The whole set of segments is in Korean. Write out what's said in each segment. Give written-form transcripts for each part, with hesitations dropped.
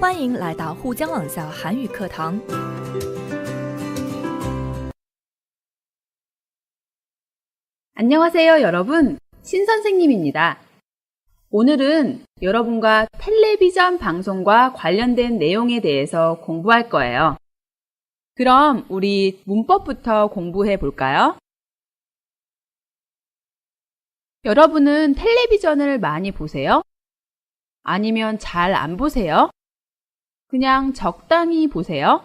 欢迎来到沪江网校韩语课堂。 안녕하세요, 여러분. 신선생님입니다. 오늘은 여러분과 텔레비전 방송과 관련된 내용에 대해서 공부할 거예요. 그럼 우리 문법부터 공부해 볼까요? 여러분은 텔레비전을 많이 보세요? 아니면 잘 안 보세요? 그냥 적당히 보세요?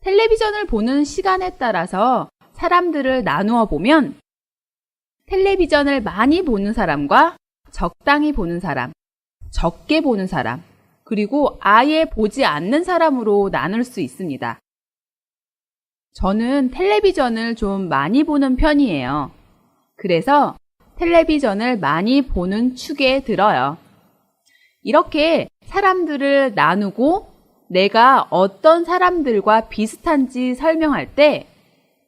텔레비전을 보는 시간에 따라서 사람들을 나누어 보면 텔레비전을 많이 보는 사람과 적당히 보는 사람, 적게 보는 사람, 그리고 아예 보지 않는 사람으로 나눌 수 있습니다. 저는 텔레비전을 좀 많이 보는 편이에요. 그래서 텔레비전을 많이 보는 축에 들어요. 이렇게 사람들을 나누고 내가 어떤 사람들과 비슷한지 설명할 때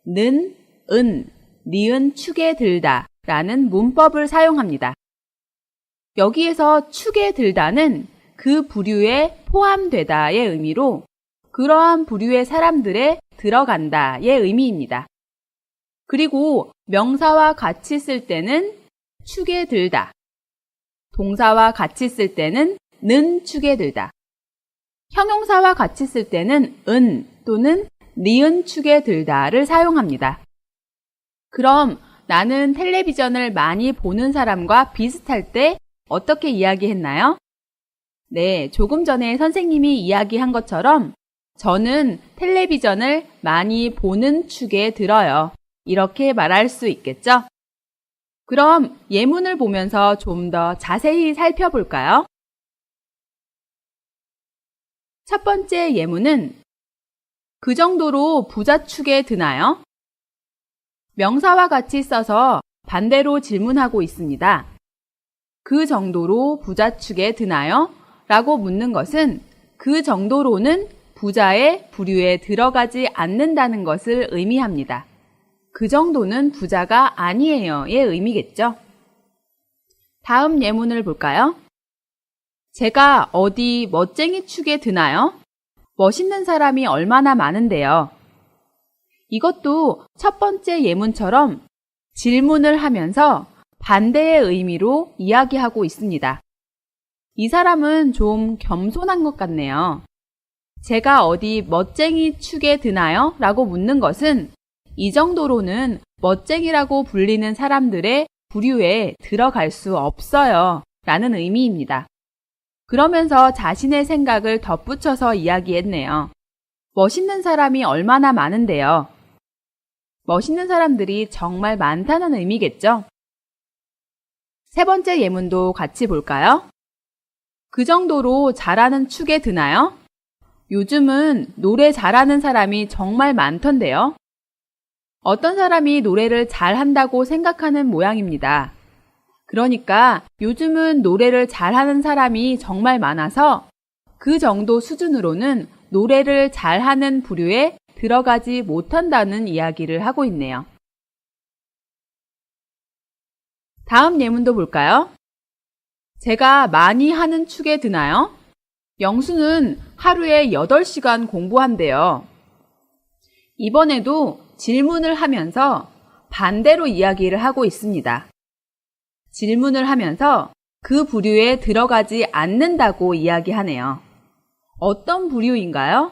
는, 은, 니은 축에 들다 라는 문법을 사용합니다. 여기에서 축에 들다는 그 부류에 포함되다의 의미로 그러한 부류의 사람들에 들어간다의 의미입니다. 그리고 명사와 같이 쓸 때는 축에 들다, 동사와 같이 쓸 때는 는 축에 들다, 형용사와 같이 쓸 때는 은 또는 니은 축에 들다를 사용합니다. 그럼 나는 텔레비전을 많이 보는 사람과 비슷할 때 어떻게 이야기했나요? 네, 조금 전에 선생님이 이야기한 것처럼 저는 텔레비전을 많이 보는 축에 들어요. 이렇게 말할 수 있겠죠? 그럼 예문을 보면서 좀 더 자세히 살펴볼까요? 첫 번째 예문은 그 정도로 부자축에 드나요? 명사와 같이 써서 반대로 질문하고 있습니다. 그 정도로 부자축에 드나요? 라고 묻는 것은 그 정도로는 부자의 부류에 들어가지 않는다는 것을 의미합니다. 그 정도는 부자가 아니에요의 의미겠죠. 다음 예문을 볼까요? 제가 어디 멋쟁이 축에 드나요? 멋있는 사람이 얼마나 많은데요. 이것도 첫 번째 예문처럼 질문을 하면서 반대의 의미로 이야기하고 있습니다. 이 사람은 좀 겸손한 것 같네요. 제가 어디 멋쟁이 축에 드나요? 라고 묻는 것은 이 정도로는 멋쟁이라고 불리는 사람들의 부류에 들어갈 수 없어요 라는 의미입니다. 그러면서 자신의 생각을 덧붙여서 이야기했네요. 멋있는 사람이 얼마나 많은데요. 멋있는 사람들이 정말 많다는 의미겠죠? 세 번째 예문도 같이 볼까요? 그 정도로 잘하는 축에 드나요? 요즘은 노래 잘하는 사람이 정말 많던데요. 어떤 사람이 노래를 잘한다고 생각하는 모양입니다. 그러니까 요즘은 노래를 잘하는 사람이 정말 많아서 그 정도 수준으로는 노래를 잘하는 부류에 들어가지 못한다는 이야기를 하고 있네요. 다음 예문도 볼까요? 제가 많이 하는 축에 드나요? 영수는 하루에 8시간 공부한대요. 이번에도 질문을 하면서 반대로 이야기를 하고 있습니다. 질문을 하면서 그 부류에 들어가지 않는다고 이야기하네요. 어떤 부류인가요?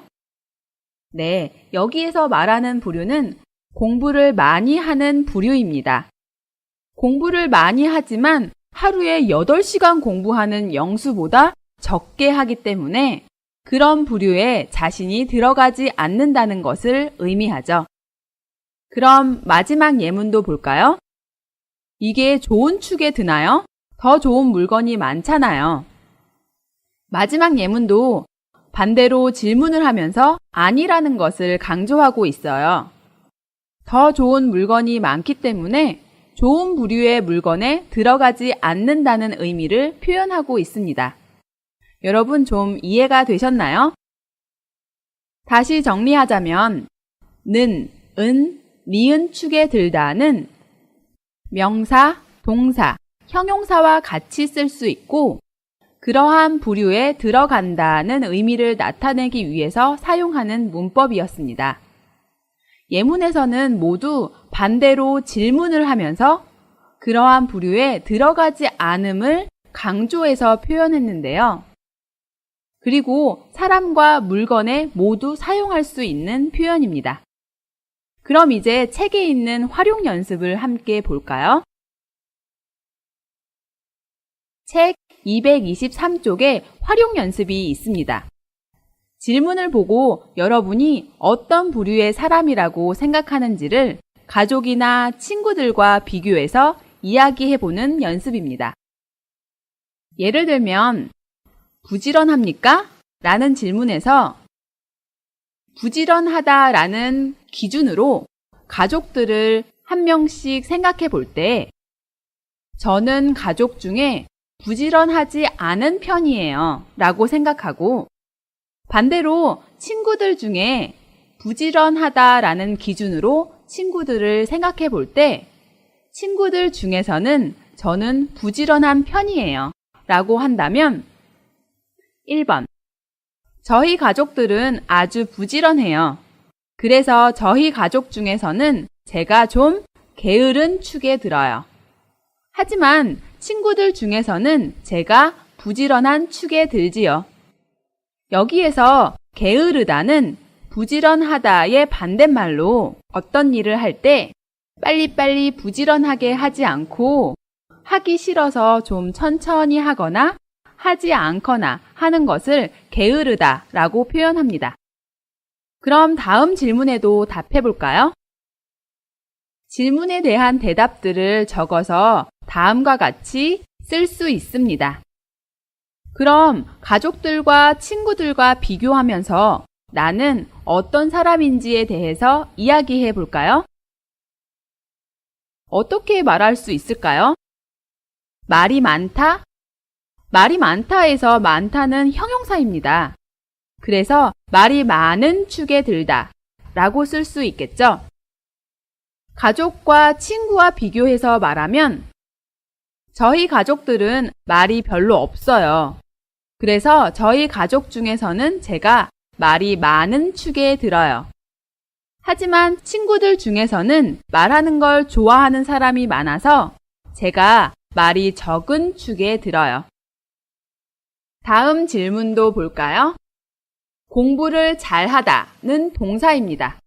네, 여기에서 말하는 부류는 공부를 많이 하는 부류입니다. 공부를 많이 하지만 하루에 8시간 공부하는 영수보다 적게 하기 때문에 그런 부류에 자신이 들어가지 않는다는 것을 의미하죠. 그럼 마지막 예문도 볼까요? 이게 좋은 축에 드나요? 더 좋은 물건이 많잖아요. 마지막 예문도 반대로 질문을 하면서 아니라는 것을 강조하고 있어요. 더 좋은 물건이 많기 때문에 좋은 부류의 물건에 들어가지 않는다는 의미를 표현하고 있습니다. 여러분 좀 이해가 되셨나요? 다시 정리하자면 는, 은, 니은 축에 들다는 명사, 동사, 형용사와 같이 쓸 수 있고 그러한 부류에 들어간다는 의미를 나타내기 위해서 사용하는 문법이었습니다. 예문에서는 모두 반대로 질문을 하면서 그러한 부류에 들어가지 않음을 강조해서 표현했는데요. 그리고 사람과 물건에 모두 사용할 수 있는 표현입니다. 그럼 이제 책에 있는 활용 연습을 함께 볼까요? 책 223쪽에 활용 연습이 있습니다. 질문을 보고 여러분이 어떤 부류의 사람이라고 생각하는지를 가족이나 친구들과 비교해서 이야기해보는 연습입니다. 예를 들면 부지런합니까? 라는 질문에서 부지런하다 라는 기준으로 가족들을 한 명씩 생각해 볼 때 저는 가족 중에 부지런하지 않은 편이에요 라고 생각하고 반대로 친구들 중에 부지런하다 라는 기준으로 친구들을 생각해 볼 때 친구들 중에서는 저는 부지런한 편이에요 라고 한다면 1번 저희 가족들은 아주 부지런해요. 그래서 저희 가족 중에서는 제가 좀 게으른 축에 들어요. 하지만 친구들 중에서는 제가 부지런한 축에 들지요. 여기에서 게으르다는 부지런하다의 반대말로 어떤 일을 할 때 빨리빨리 부지런하게 하지 않고 하기 싫어서 좀 천천히 하거나 하지 않거나 하는 것을 게으르다 라고 표현합니다. 그럼 다음 질문에도 답해 볼까요? 질문에 대한 대답들을 적어서 다음과 같이 쓸 수 있습니다. 그럼 가족들과 친구들과 비교하면서 나는 어떤 사람인지에 대해서 이야기해 볼까요? 어떻게 말할 수 있을까요? 말이 많다? 말이 많다에서 많다는 형용사입니다. 그래서 말이 많은 축에 들다 라고 쓸 수 있겠죠? 가족과 친구와 비교해서 말하면 저희 가족들은 말이 별로 없어요. 그래서 저희 가족 중에서는 제가 말이 많은 축에 들어요. 하지만 친구들 중에서는 말하는 걸 좋아하는 사람이 많아서 제가 말이 적은 축에 들어요. 다음 질문도 볼까요? 공부를 잘하다는 동사입니다.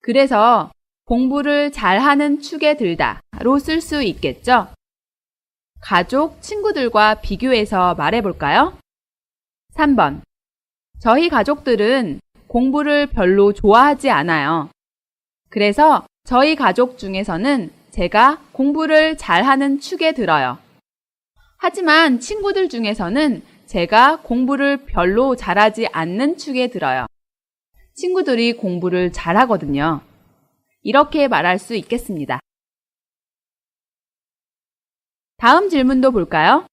그래서 공부를 잘하는 축에 들다로 쓸 수 있겠죠? 가족, 친구들과 비교해서 말해볼까요? 3번. 저희 가족들은 공부를 별로 좋아하지 않아요. 그래서 저희 가족 중에서는 제가 공부를 잘하는 축에 들어요. 하지만 친구들 중에서는 제가 공부를 별로 잘하지 않는 축에 들어요. 친구들이 공부를 잘하거든요. 이렇게 말할 수 있겠습니다. 다음 질문도 볼까요?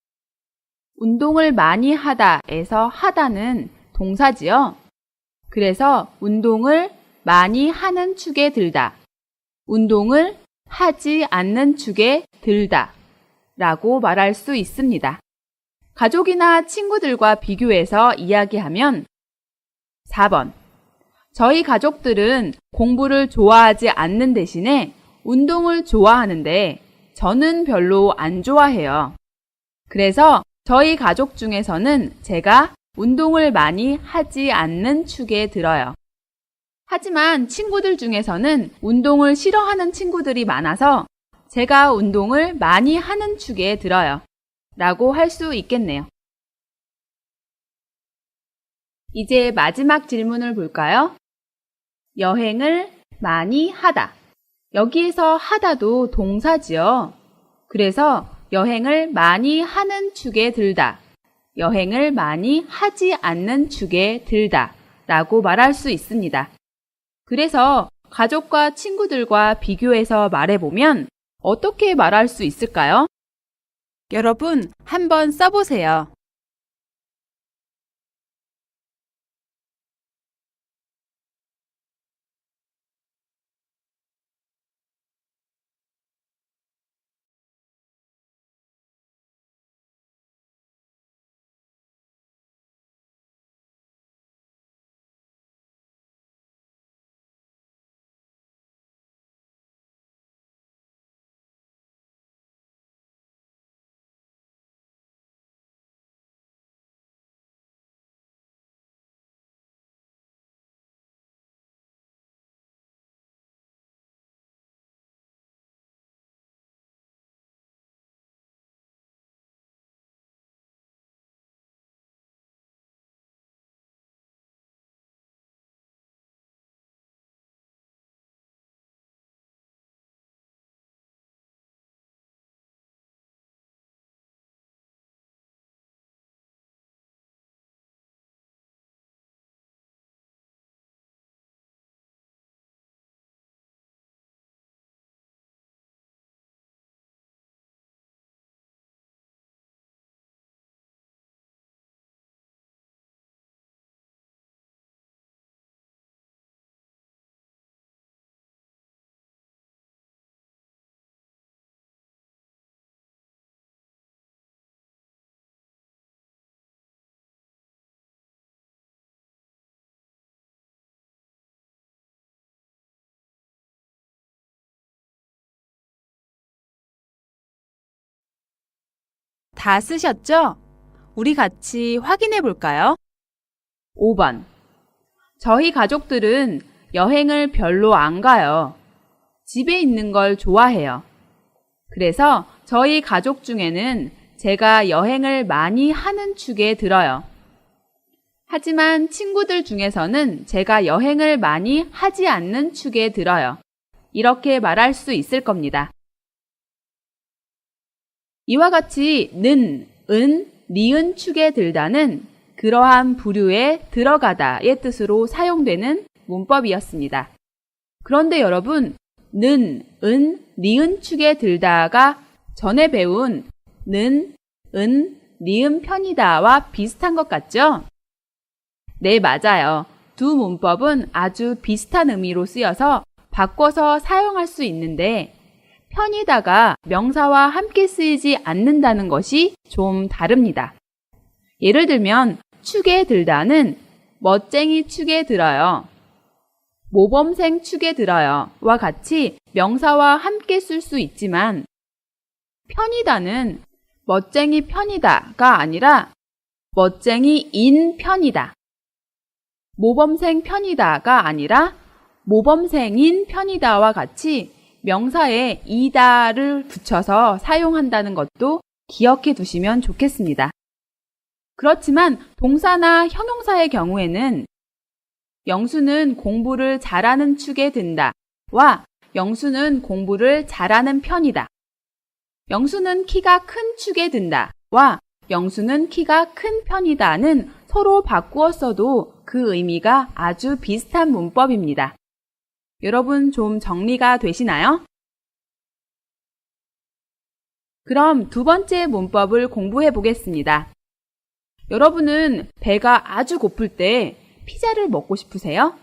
운동을 많이 하다에서 하다는 동사지요. 그래서 운동을 많이 하는 축에 들다, 운동을 하지 않는 축에 들다 라고 말할 수 있습니다. 가족이나 친구들과 비교해서 이야기하면 4번. 저희 가족들은 공부를 좋아하지 않는 대신에 운동을 좋아하는데 저는 별로 안 좋아해요. 그래서 저희 가족 중에서는 제가 운동을 많이 하지 않는 축에 들어요. 하지만 친구들 중에서는 운동을 싫어하는 친구들이 많아서 제가 운동을 많이 하는 축에 들어요. 라고 할 수 있겠네요. 이제 마지막 질문을 볼까요? 여행을 많이 하다. 여기에서 하다도 동사지요. 그래서 여행을 많이 하는 축에 들다, 여행을 많이 하지 않는 축에 들다 라고 말할 수 있습니다. 그래서 가족과 친구들과 비교해서 말해보면 어떻게 말할 수 있을까요? 여러분, 한번 써보세요. 다 쓰셨죠? 우리 같이 확인해 볼까요? 5번. 저희 가족들은 여행을 별로 안 가요. 집에 있는 걸 좋아해요. 그래서 저희 가족 중에는 제가 여행을 많이 하는 축에 들어요. 하지만 친구들 중에서는 제가 여행을 많이 하지 않는 축에 들어요. 이렇게 말할 수 있을 겁니다. 이와 같이 는, 은, 니은 축에 들다는 그러한 부류에 들어가다의 뜻으로 사용되는 문법이었습니다. 그런데 여러분, 는, 은, 니은 축에 들다가 전에 배운 는, 은, 니은 편이다와 비슷한 것 같죠? 네, 맞아요. 두 문법은 아주 비슷한 의미로 쓰여서 바꿔서 사용할 수 있는데 편이다가 명사와 함께 쓰이지 않는다는 것이 좀 다릅니다. 예를 들면 축에 들다는 멋쟁이 축에 들어요. 모범생 축에 들어요 와 같이 명사와 함께 쓸 수 있지만 편이다는 멋쟁이 편이다가 아니라 멋쟁이인 편이다. 모범생 편이다가 아니라 모범생인 편이다와 같이 명사에 이다를 붙여서 사용한다는 것도 기억해 두시면 좋겠습니다. 그렇지만 동사나 형용사의 경우에는 영수는 공부를 잘하는 축에 든다와 영수는 공부를 잘하는 편이다. 영수는 키가 큰 축에 든다와 영수는 키가 큰 편이다는 서로 바꾸어 써도 그 의미가 아주 비슷한 문법입니다. 여러분 좀 정리가 되시나요? 그럼 두 번째 문법을 공부해 보겠습니다. 여러분은 배가 아주 고플 때 피자를 먹고 싶으세요?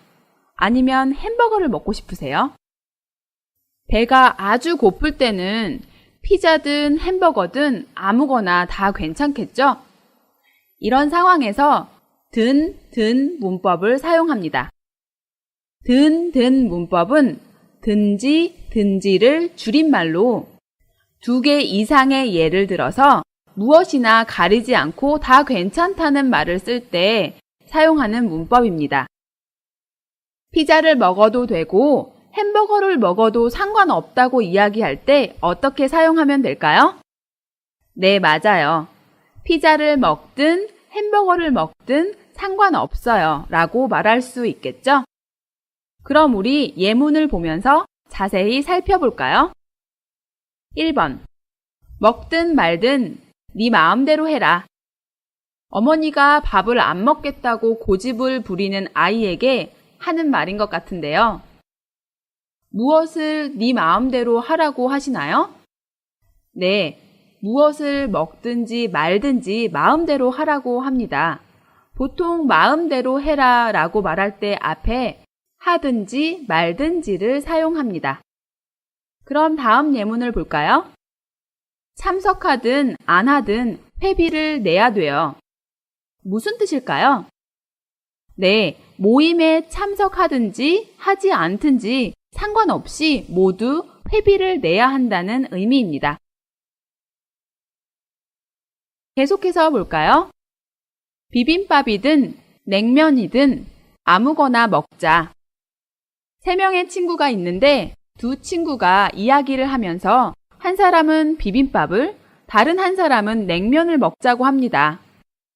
아니면 햄버거를 먹고 싶으세요? 배가 아주 고플 때는 피자든 햄버거든 아무거나 다 괜찮겠죠? 이런 상황에서 든 문법을 사용합니다. 든 문법은 든지, 든지를 줄임말로 두 개 이상의 예를 들어서 무엇이나 가리지 않고 다 괜찮다는 말을 쓸 때 사용하는 문법입니다. 피자를 먹어도 되고 햄버거를 먹어도 상관없다고 이야기할 때 어떻게 사용하면 될까요? 네, 맞아요. 피자를 먹든 햄버거를 먹든 상관없어요 라고 말할 수 있겠죠? 그럼 우리 예문을 보면서 자세히 살펴볼까요? 1번. 먹든 말든 네 마음대로 해라. 어머니가 밥을 안 먹겠다고 고집을 부리는 아이에게 하는 말인 것 같은데요. 무엇을 네 마음대로 하라고 하시나요? 네, 무엇을 먹든지 말든지 마음대로 하라고 합니다. 보통 마음대로 해라 라고 말할 때 앞에 하든지 말든지를 사용합니다. 그럼 다음 예문을 볼까요? 참석하든 안 하든 회비를 내야 돼요. 무슨 뜻일까요? 네, 모임에 참석하든지 하지 않든지 상관없이 모두 회비를 내야 한다는 의미입니다. 계속해서 볼까요? 비빔밥이든 냉면이든 아무거나 먹자. 3명의 친구가 있는데 두 친구가 이야기를 하면서 한 사람은 비빔밥을, 다른 한 사람은 냉면을 먹자고 합니다.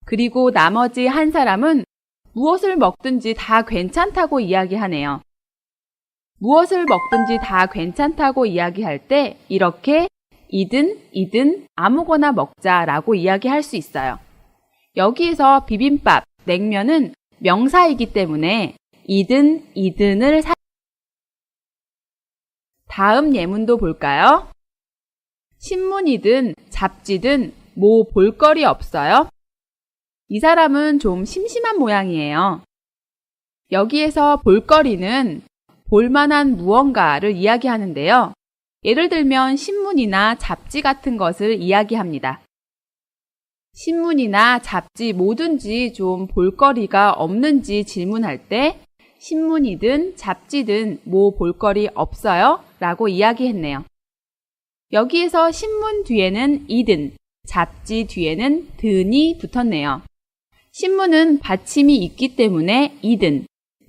그리고 나머지 한 사람은 무엇을 먹든지 다 괜찮다고 이야기하네요. 무엇을 먹든지 다 괜찮다고 이야기할 때 이렇게 이든 아무거나 먹자라고 이야기할 수 있어요. 여기에서 비빔밥, 냉면은 명사이기 때문에 이든을 다음 예문도 볼까요? 신문이든 잡지든 뭐 볼거리 없어요? 이 사람은 좀 심심한 모양이에요. 여기에서 볼거리는 볼만한 무언가를 이야기하는데요. 예를 들면 신문이나 잡지 같은 것을 이야기합니다. 신문이나 잡지 뭐든지 좀 볼거리가 없는지 질문할 때 신문이든 잡지든 뭐 볼거리 없어요? 라고 이야기했네요. 여기에서 신문 뒤에는 이든, 잡지 뒤에는 든이 붙었네요. 신문은 받침이 있기 때문에 이든,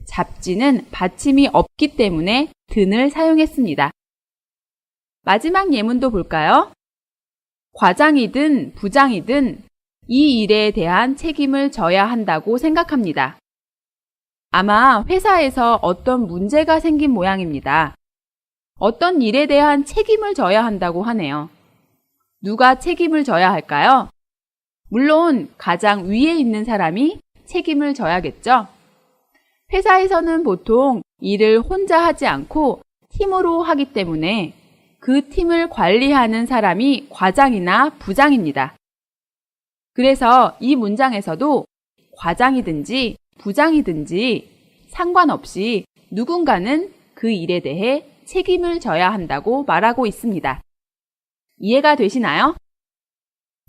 잡지는 받침이 없기 때문에 든을 사용했습니다. 마지막 예문도 볼까요? 과장이든 부장이든 이 일에 대한 책임을 져야 한다고 생각합니다. 아마 회사에서 어떤 문제가 생긴 모양입니다. 어떤 일에 대한 책임을 져야 한다고 하네요. 누가 책임을 져야 할까요? 물론 가장 위에 있는 사람이 책임을 져야겠죠. 회사에서는 보통 일을 혼자 하지 않고 팀으로 하기 때문에 그 팀을 관리하는 사람이 과장이나 부장입니다. 그래서 이 문장에서도 과장이든지 부장이든지 상관없이 누군가는 그 일에 대해 책임을 져야 한다고 말하고 있습니다. 이해가 되시나요?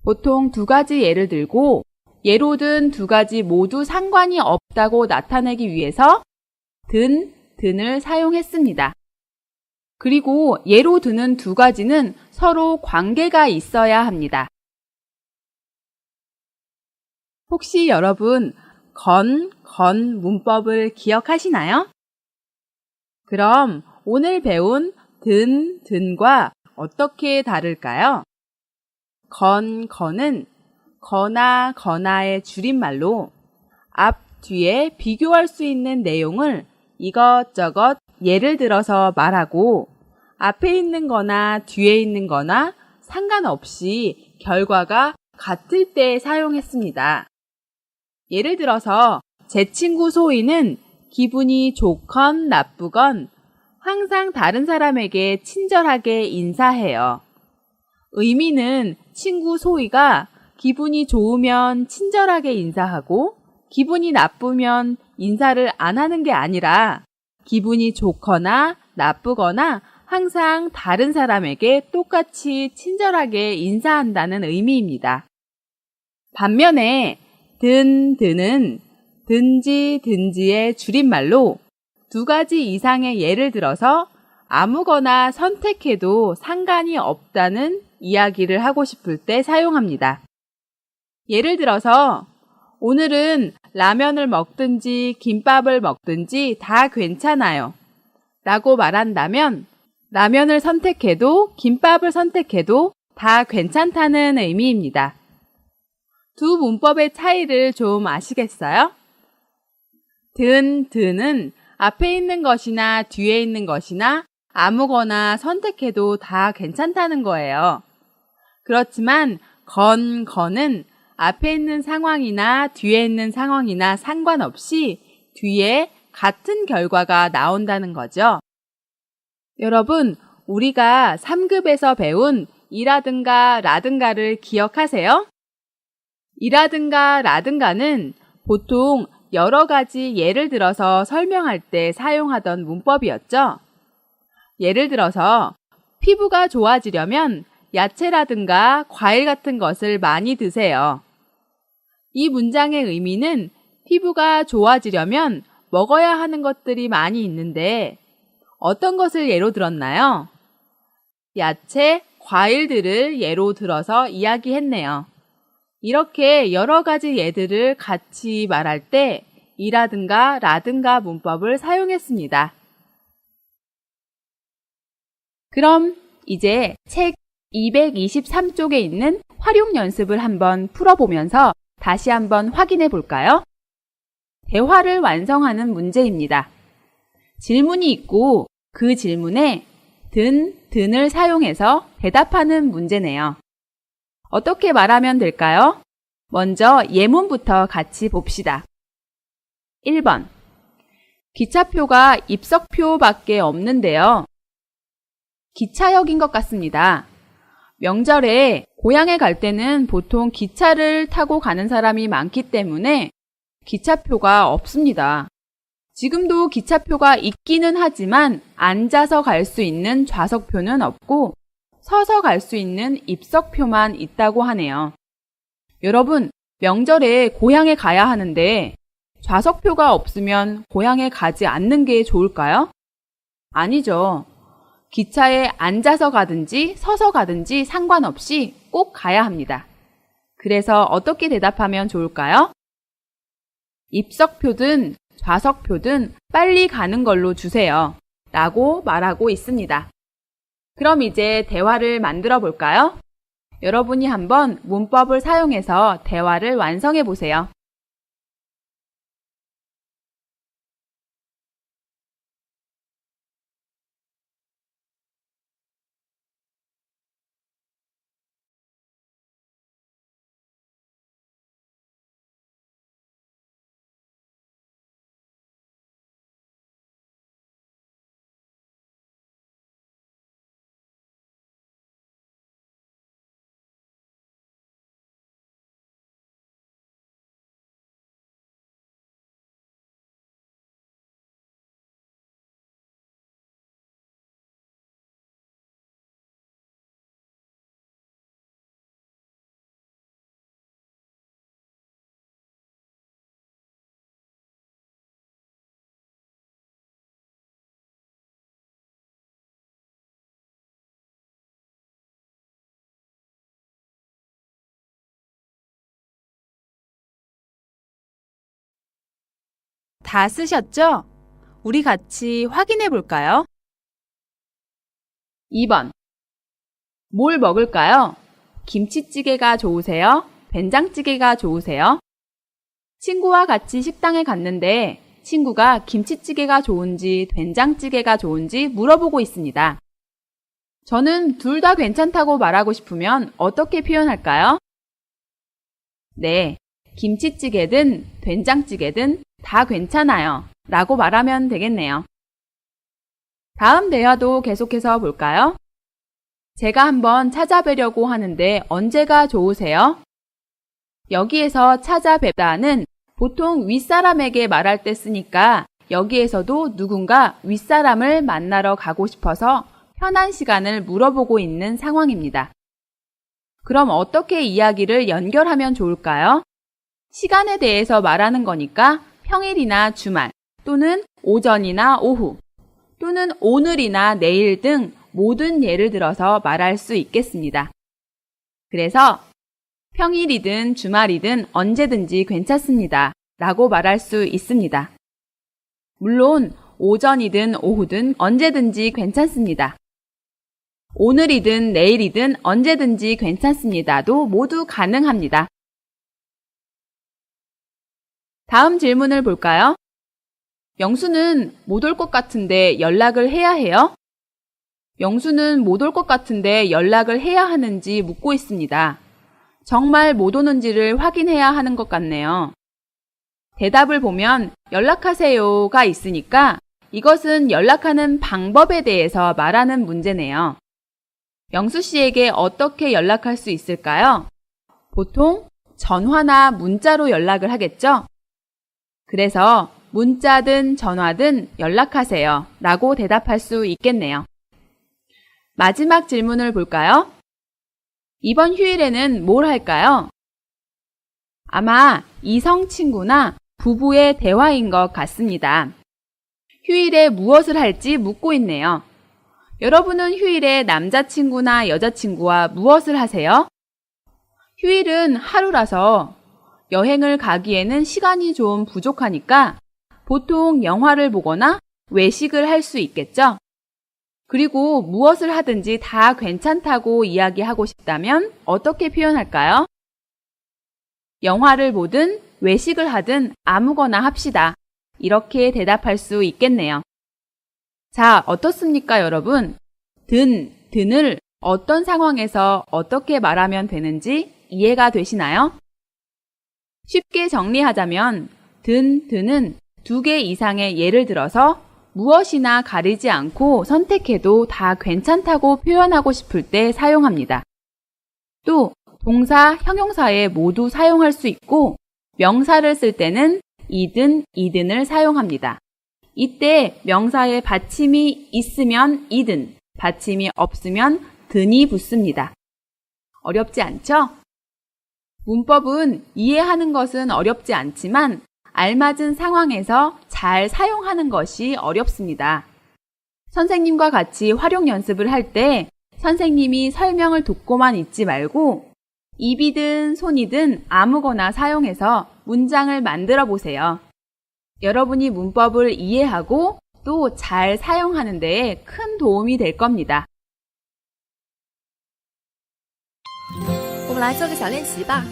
보통 두 가지 예를 들고 예로 든 두 가지 모두 상관이 없다고 나타내기 위해서 든을 사용했습니다. 그리고 예로 드는 두 가지는 서로 관계가 있어야 합니다. 혹시 여러분 건 문법을 기억하시나요? 그럼 오늘 배운 든과 어떻게 다를까요? 건은 거나 거나의 줄임말로 앞, 뒤에 비교할 수 있는 내용을 이것저것 예를 들어서 말하고 앞에 있는 거나 뒤에 있는 거나 상관없이 결과가 같을 때 사용했습니다. 예를 들어서 제 친구 소희는 기분이 좋건 나쁘건 항상 다른 사람에게 친절하게 인사해요. 의미는 친구 소희가 기분이 좋으면 친절하게 인사하고 기분이 나쁘면 인사를 안 하는 게 아니라 기분이 좋거나 나쁘거나 항상 다른 사람에게 똑같이 친절하게 인사한다는 의미입니다. 반면에 든은 든지의 줄임말로 두 가지 이상의 예를 들어서 아무거나 선택해도 상관이 없다는 이야기를 하고 싶을 때 사용합니다. 예를 들어서 오늘은 라면을 먹든지 김밥을 먹든지 다 괜찮아요 라고 말한다면 라면을 선택해도 김밥을 선택해도 다 괜찮다는 의미입니다. 두 문법의 차이를 좀 아시겠어요? 든은 앞에 있는 것이나 뒤에 있는 것이나 아무거나 선택해도 다 괜찮다는 거예요. 그렇지만 건은 앞에 있는 상황이나 뒤에 있는 상황이나 상관없이 뒤에 같은 결과가 나온다는 거죠. 여러분, 우리가 3급에서 배운 이라든가 라든가를 기억하세요? 이라든가 라든가는 보통 여러 가지 예를 들어서 설명할 때 사용하던 문법이었죠. 예를 들어서 피부가 좋아지려면 야채라든가 과일 같은 것을 많이 드세요. 이 문장의 의미는 피부가 좋아지려면 먹어야 하는 것들이 많이 있는데 어떤 것을 예로 들었나요? 야채, 과일들을 예로 들어서 이야기했네요. 이렇게 여러 가지 예들을 같이 말할 때 이라든가 라든가 문법을 사용했습니다. 그럼 이제 책 223쪽에 있는 활용 연습을 한번 풀어보면서 다시 한번 확인해 볼까요? 대화를 완성하는 문제입니다. 질문이 있고 그 질문에 든을 사용해서 대답하는 문제네요. 어떻게 말하면 될까요? 먼저 예문부터 같이 봅시다. 1번. 기차표가 입석표밖에 없는데요. 기차역인 것 같습니다. 명절에 고향에 갈 때는 보통 기차를 타고 가는 사람이 많기 때문에 기차표가 없습니다. 지금도 기차표가 있기는 하지만 앉아서 갈 수 있는 좌석표는 없고 서서 갈 수 있는 입석표만 있다고 하네요. 여러분, 명절에 고향에 가야 하는데 좌석표가 없으면 고향에 가지 않는 게 좋을까요? 아니죠. 기차에 앉아서 가든지 서서 가든지 상관없이 꼭 가야 합니다. 그래서 어떻게 대답하면 좋을까요? 입석표든 좌석표든 빨리 가는 걸로 주세요. 라고 말하고 있습니다. 그럼 이제 대화를 만들어 볼까요? 여러분이 한번 문법을 사용해서 대화를 완성해 보세요. 다 쓰셨죠? 우리 같이 확인해 볼까요? 2번. 뭘 먹을까요? 김치찌개가 좋으세요? 된장찌개가 좋으세요? 친구와 같이 식당에 갔는데 친구가 김치찌개가 좋은지 된장찌개가 좋은지 물어보고 있습니다. 저는 둘 다 괜찮다고 말하고 싶으면 어떻게 표현할까요? 네, 김치찌개든 된장찌개든 다 괜찮아요. 라고 말하면 되겠네요. 다음 대화도 계속해서 볼까요? 제가 한번 찾아뵈려고 하는데 언제가 좋으세요? 여기에서 찾아뵙다는 보통 윗사람에게 말할 때 쓰니까 여기에서도 누군가 윗사람을 만나러 가고 싶어서 편한 시간을 물어보고 있는 상황입니다. 그럼 어떻게 이야기를 연결하면 좋을까요? 시간에 대해서 말하는 거니까 평일이나 주말 또는 오전이나 오후 또는 오늘이나 내일 등 모든 예를 들어서 말할 수 있겠습니다. 그래서 평일이든 주말이든 언제든지 괜찮습니다. 라고 말할 수 있습니다. 물론 오전이든 오후든 언제든지 괜찮습니다. 오늘이든 내일이든 언제든지 괜찮습니다도 모두 가능합니다. 다음 질문을 볼까요? 영수는 못 올 것 같은데 연락을 해야 해요? 영수는 못 올 것 같은데 연락을 해야 하는지 묻고 있습니다. 정말 못 오는지를 확인해야 하는 것 같네요. 대답을 보면 연락하세요가 있으니까 이것은 연락하는 방법에 대해서 말하는 문제네요. 영수 씨에게 어떻게 연락할 수 있을까요? 보통 전화나 문자로 연락을 하겠죠? 그래서 문자든 전화든 연락하세요 라고 대답할 수 있겠네요. 마지막 질문을 볼까요? 이번 휴일에는 뭘 할까요? 아마 이성 친구나 부부의 대화인 것 같습니다. 휴일에 무엇을 할지 묻고 있네요. 여러분은 휴일에 남자친구나 여자친구와 무엇을 하세요? 휴일은 하루라서 여행을 가기에는 시간이 좀 부족하니까 보통 영화를 보거나 외식을 할 수 있겠죠? 그리고 무엇을 하든지 다 괜찮다고 이야기하고 싶다면 어떻게 표현할까요? 영화를 보든 외식을 하든 아무거나 합시다. 이렇게 대답할 수 있겠네요. 자, 어떻습니까, 여러분? 든을 어떤 상황에서 어떻게 말하면 되는지 이해가 되시나요? 쉽게 정리하자면 든은 2개 이상의 예를 들어서 무엇이나 가리지 않고 선택해도 다 괜찮다고 표현하고 싶을 때 사용합니다. 또 동사, 형용사에 모두 사용할 수 있고 명사를 쓸 때는 이든을 사용합니다. 이때 명사에 받침이 있으면 이든, 받침이 없으면 든이 붙습니다. 어렵지 않죠? 문법은 이해하는 것은 어렵지 않지만 알맞은 상황에서 잘 사용하는 것이 어렵습니다. 선생님과 같이 활용 연습을 할 때 선생님이 설명을 듣고만 있지 말고 입이든 손이든 아무거나 사용해서 문장을 만들어 보세요. 여러분이 문법을 이해하고 또 잘 사용하는 데에 큰 도움이 될 겁니다. 我们来做个小练习吧。